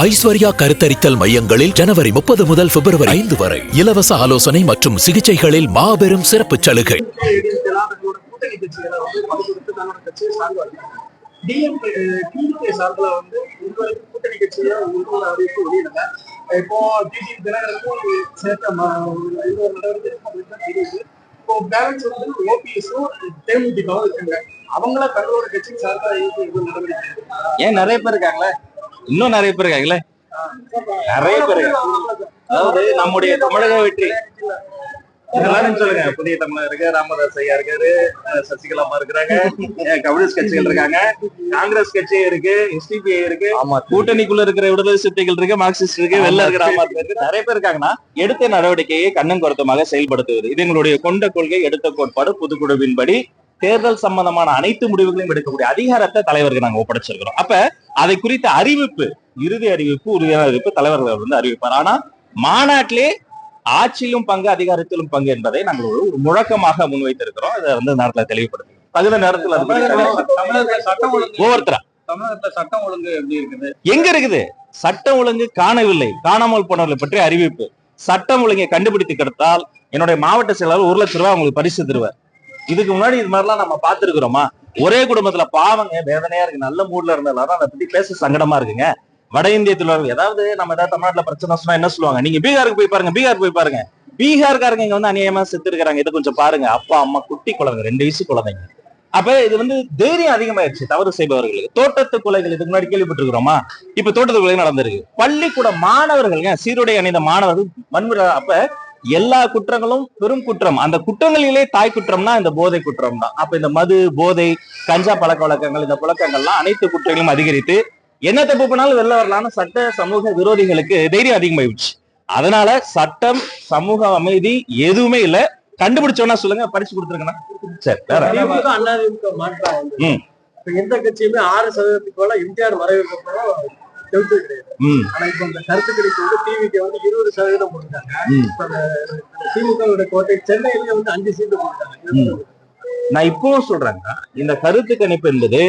ஐஸ்வர்யா கருத்தரித்தல் மையங்களில் ஜனவரி 30 முதல் பிப்ரவரி 5 வரை இலவச ஆலோசனை மற்றும் சிகிச்சைகளில் மாபெரும் சிறப்பு சலுகை. ஏன் நிறைய பேர் இருக்காங்களே, இன்னும் நிறைய பேர் இருக்காங்களே, நிறைய பேர். அதாவது நம்முடைய தமிழக வெற்றி எல்லாரும் சொல்லுங்க. புதிய தமிழர் இருக்கு, ராமதாஸ் ஐயா இருக்காரு, சசிகலா அம்மா இருக்கிறாங்க, கம்யூனிஸ்ட் கட்சிகள் இருக்காங்க, காங்கிரஸ் கட்சி இருக்கு, எஸ்டிபிஐ இருக்கு, கூட்டணிக்குள்ள இருக்கிற விடுதலை சிறுத்தைகள் இருக்கு, மார்க்சிஸ்ட் இருக்கு, வெளில இருக்கிற ஆம் ஆத்மி இருக்கு, நிறைய பேர் இருக்காங்கன்னா எடுத்த நடவடிக்கையை கண்ணும் கருத்துமாக செயல்படுத்துவது இது எங்களுடைய கொண்ட கொள்கை. எடுத்த கோட்பாடு பொதுக்குழுவின்படி தேர்தல் சம்பந்தமான அனைத்து முடிவுகளையும் எடுக்கக்கூடிய அதிகாரத்தை தலைவருக்கு நாங்க ஒப்படைச்சிருக்கிறோம். அப்ப அதை குறித்த அறிவிப்பு, இறுதி அறிவிப்பு, உறுதியான அறிவிப்பு தலைவர்கள் வந்து அறிவிப்பார். ஆனா மாநாட்டிலே ஆட்சியிலும் பங்கு, அதிகாரத்திலும் பங்கு என்பதை நாங்கள் ஒரு முழக்கமாக முன்வைத்திருக்கிறோம். அதை வந்து நேரத்தில் தெளிவுபடுத்தும். தகுந்த நேரத்தில் ஒவ்வொருத்தரா தமிழகத்துல சட்டம் ஒழுங்கு எப்படி இருக்குது, எங்க இருக்குது சட்டம் ஒழுங்கு காணவில்லை, காணாமல் போனவர்களை பற்றி அறிவிப்பு. சட்டம் ஒழுங்கை கண்டுபிடித்து கிடைத்தால் என்னுடைய மாவட்ட செயலாளர் 1 லட்சம் ரூபாய் உங்களுக்கு பரிசு தருவார். இதுக்கு முன்னாடி இது மாதிரிலாம் நம்ம பார்த்திருக்கிறோமா? ஒரே குடும்பத்துல பாவங்க, வேதனையா இருக்கு, நல்ல மூட்ல இருந்தாலும் அதை பத்தி பேச சங்கடமா இருக்குங்க. வட இந்திய தொழிலாளர்கள் ஏதாவது நம்ம ஏதாவது தமிழ்நாட்டுல பிரச்சனை சொன்னா என்ன சொல்லுவாங்க? நீங்க பீகாருக்கு போய் பாருங்க, பீகார் போய் பாருங்க, பீகார்காரங்க இங்க வந்து அநியாயமா செத்து இருக்கிறாங்க, இதை கொஞ்சம் பாருங்க. அப்பா அம்மா குட்டி குழந்தைங்க, 2 வயசு குழந்தைங்க. அப்ப இது வந்து தைரியம் அதிகமாயிருச்சு தவறு செய்பவர்களுக்கு. தோட்டத்து கொலைகள் இதுக்கு முன்னாடி கேள்விப்பட்டிருக்கிறோமா? இப்ப தோட்டத்து கொலை நடந்திருக்கு. பள்ளிக்கூட மாணவர்கள், சீருடை அணிந்த மாணவர்கள் வன்முறை. அப்ப எல்லா குற்றங்களும் பெரும் குற்றம். அந்த குற்றங்களிலே தாய் குற்றம்னா இந்த போதை குற்றம் தான். அப்ப இந்த மது, போதை, கஞ்சா பழக்க வழக்கங்கள், இந்த புழக்கங்கள்லாம் அனைத்து குற்றங்களும் அதிகரித்து என்ன தப்பு பண்ணாலும் வெளில வரலான்னு சட்ட சமூக விரோதிகளுக்கு தைரியம் அதிகமாயிடுச்சு. அதனால சட்டம், சமூக அமைதி எதுவுமே இல்ல. கண்டுபிடிச்சோன்னா சொல்லுங்க, படிச்சு கொடுத்துருக்கேன்னா சரி. எந்த கட்சியுமே 6% போல எம்ஜிஆர் மறைவுக்கு அப்புறம் கிடையாது. ஆனா இப்ப இந்த கருத்து கணிப்பு வந்து டிவிக்கு வந்து 20% போட்டாங்க. திமுக கோட்டை சென்னையில வந்து 5 சீட்டு போட்டாங்க. நான் இப்பவும் சொல்றேங்க, இந்த கருத்து கணிப்பு என்பது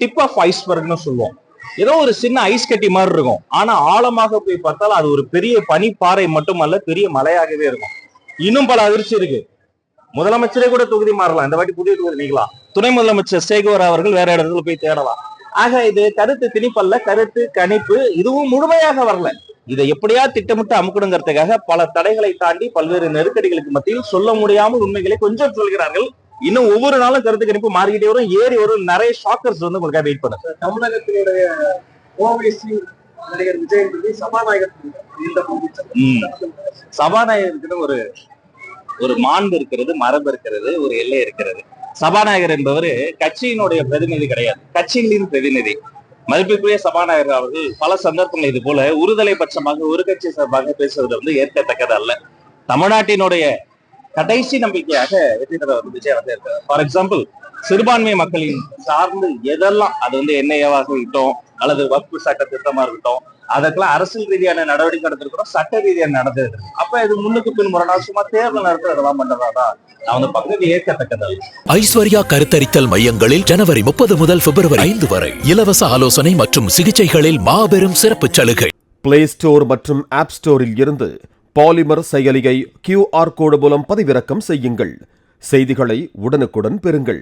டிப் ஆஃப் ஐஸ்பர்க்னு சொல்லுவோம். ஏதோ ஒரு சின்ன ஐஸ் கட்டி மாதிரி இருக்கும். ஆனா ஆழமாக போய் பார்த்தால் அது ஒரு பெரிய பனிப்பாறை மட்டுமல்ல, பெரிய மலையாகவே இருக்கும். இன்னும் பல அதிர்ச்சி இருக்கு. முதலமைச்சரே கூட தொகுதி மாறலாம், இந்த வாட்டி புதிய தொகுதி நீக்கலாம். துணை முதலமைச்சர் சேகோர் அவர்கள் வேற இடத்துல போய் தேடலாம். ஆக இது கருத்து திணிப்பல்ல, கருத்து கணிப்பு. இதுவும் முழுமையாக வரல. இதை எப்படியா திட்டமிட்டு அமுக்கணுங்கிறதுக்காக பல தடைகளை தாண்டி பல்வேறு நெருக்கடிகளுக்கு மத்தியில் சொல்ல முடியாமல் உண்மைகளை கொஞ்சம் சொல்கிறார்கள். இன்னும் ஒவ்வொரு நாளும் கருத்து கணிப்பு மாறிக்கிட்டே வரும், ஏறி வரும். நிறைய ஷாக்கர்ஸ் வந்து உங்களுக்காக வெயிட் பண்ண. தமிழகத்தினுடைய ஓவைசி நடிகர் விஜய் சபாநாயகர் சபாநாயகருக்கு ஒரு மாண்பு இருக்கிறது, மரபு இருக்கிறது, ஒரு எல்லை இருக்கிறது. சபாநாயகர் என்பவர் கட்சியினுடைய பிரதிநிதி கிடையாது, கட்சிகளின் பிரதிநிதி. மதிப்பிற்குரிய சபாநாயகர் அவர்கள் பல சந்தர்ப்பங்கள் இது போல ஒருதலை பட்சமாக ஒரு கட்சி சார்பாக பேசுவது வந்து ஏற்கத்தக்கது அல்ல. தமிழ்நாட்டினுடைய கடைசி நம்பிக்கையாக வெற்றி பெற விஜய் வந்து இருக்காரு. ஃபார் எக்ஸாம்பிள், சிறுபான்மை மக்களின் சார்ந்து எதெல்லாம், அது வந்து என்ஐஏவாக இருக்கட்டும் அல்லது வக்ஃபு சட்ட திட்டமா இருக்கட்டும், அதற்கெல்லாம் அரசியல் ரீதியான நடவடிக்கை நடத்திருக்கிறோம், சட்ட ரீதியான நடந்திருக்கு. அப்ப இது முன்னுக்கு பின் முரணா சும்மா தேர்தல் நடத்த அதெல்லாம் பண்றதாதான் நான் வந்து பங்கு ஏற்கத்தக்கது. ஐஸ்வர்யா கருத்தரித்தல் மையங்களில் ஜனவரி 30 முதல் பிப்ரவரி 5 வரை இலவச ஆலோசனை மற்றும் சிகிச்சைகளில் மாபெரும் சிறப்பு சலுகை. பிளே ஸ்டோர் மற்றும் ஆப் ஸ்டோரில் இருந்து பாலிமர் செயலியை QR கோடு மூலம் பதிவிறக்கம் செய்யுங்கள். செய்திகளை உடனுக்குடன் பெறுங்கள்.